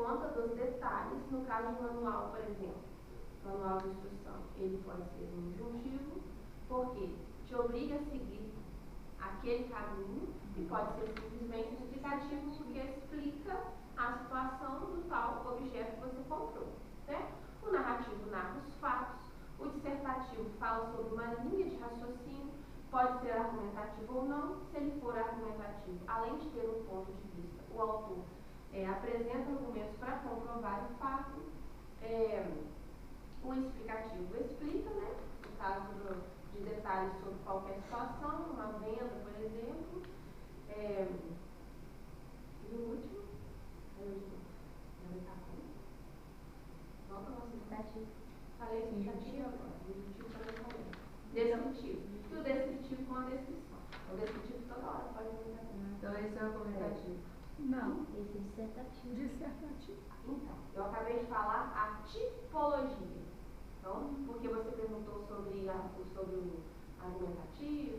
conta dos detalhes. No caso do manual, por exemplo, manual de instrução, ele pode ser um injuntivo, porque te obriga a seguir aquele caminho, e pode ser simplesmente explicativo, porque explica a situação do tal objeto que você comprou, certo? O narrativo narra os fatos, o dissertativo fala sobre uma linha de raciocínio, pode ser argumentativo ou não. Se ele for argumentativo, além de ter um ponto de vista, o autor apresenta argumentos para comprovar o fato. O explicativo explica, né, no caso de detalhes sobre qualquer situação, uma venda, por exemplo. E o último? Volta ao nosso explicativo. Falei explicativo agora. Descritivo também falei. Descritivo. E o descritivo com a descrição. O descritivo toda hora pode mudar. Então esse é o argumentativo. Não. Esse é dissertativo. Dissertativo. Então, eu acabei de falar a tipologia. Então, porque você perguntou sobre o argumentativo,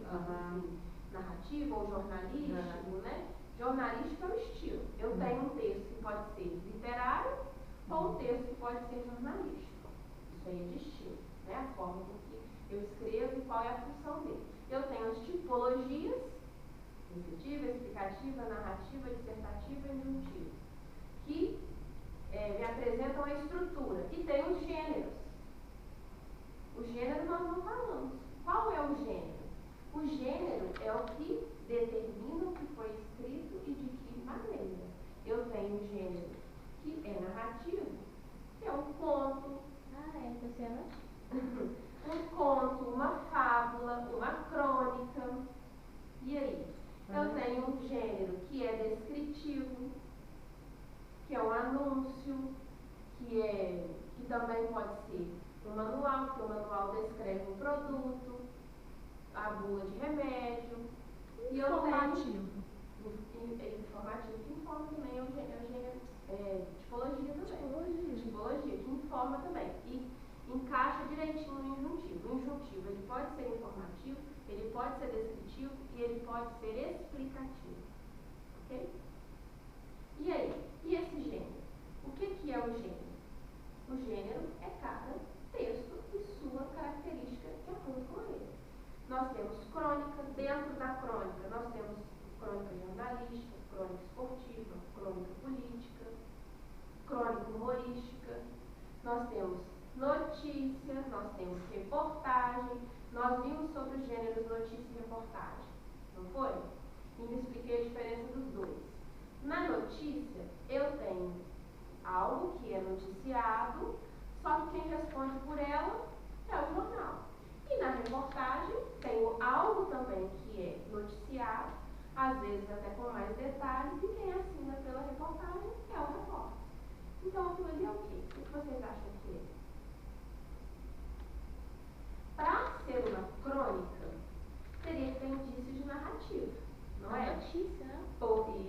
narrativo ou jornalístico, né? Jornalístico é o estilo. Eu tenho um texto que pode ser literário ou um texto que pode ser jornalístico. Isso aí é de estilo, né? A forma com que eu escrevo e qual é a função dele. Eu tenho as tipologias: descritiva, explicativa, narrativa, dissertativa e injuntiva, que me apresentam a estrutura. E tem os gêneros. O gênero nós não falamos. Qual é o gênero? O gênero é o que determina o que foi escrito e de que maneira. Eu tenho um gênero que é narrativo, que é um conto. Então você é Um conto, uma fábula, uma crônica. E aí? Eu tenho um gênero que é descritivo, que é um anúncio, que também pode ser um manual, porque o manual descreve um produto, a bula de remédio. E eu Informativo. Informativo que informa também, é o gênero, tipologia também. Tipologia que informa também. E encaixa direitinho no injuntivo. O injuntivo, ele pode ser informativo, ele pode ser descritivo e ele pode ser explicativo. Ok? E aí? E esse gênero? O que é o gênero? O gênero é cada texto e sua característica de acordo com ele. Nós temos crônica. Dentro da crônica, nós temos crônica jornalística, crônica esportiva, crônica política, crônica humorística. Nós temos notícia, nós temos reportagem. Nós vimos sobre os gêneros notícia e reportagem, não foi? E me expliquei a diferença dos dois. Na notícia, eu tenho algo que é noticiado, só que quem responde por ela é o jornal. E na reportagem, tenho algo também que é noticiado, às vezes até com mais detalhes, e quem assina pela reportagem é o repórter. Então, aquilo ali é o quê? O que vocês acham que é? Para ser uma crônica, teria que ter indícios de narrativa, não é? Notícia, né?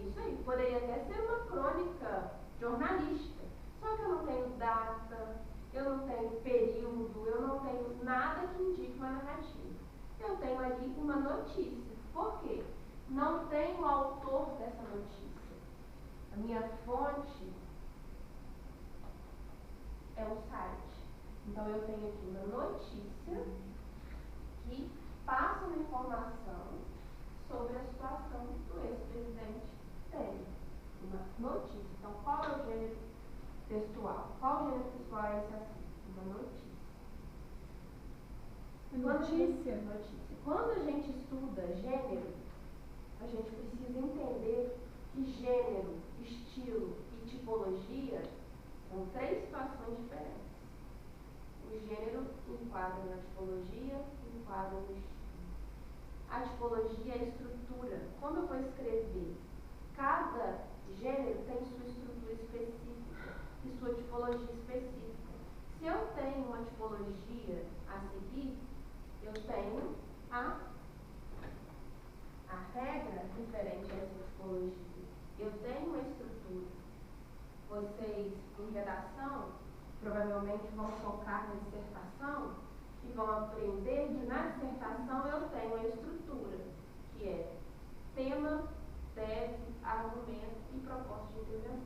Isso aí. Poderia até ser uma crônica jornalística. Só que eu não tenho data, eu não tenho período, eu não tenho nada que indique uma narrativa. Eu tenho ali uma notícia. Por quê? Não tenho o autor dessa notícia. A minha fonte é um site. Então eu tenho aqui uma notícia que passa uma informação sobre a situação do ex-presidente Temer. Uma notícia. Então, qual é o gênero textual? Qual gênero textual é esse assim? Uma notícia. Notícia. Quando a gente estuda gênero, a gente precisa entender que gênero, estilo e tipologia são três situações diferentes. O gênero enquadra na tipologia, enquadra no estilo. A tipologia é a estrutura. Como eu vou escrever? Cada gênero tem sua estrutura específica e sua tipologia específica. Se eu tenho uma tipologia a seguir, eu tenho a regra diferente a essa tipologia. Eu tenho uma estrutura. Vocês, em redação, provavelmente vão focar na dissertação e vão aprender que na dissertação eu tenho a estrutura, que é tema, tese, argumento e proposta de intervenção.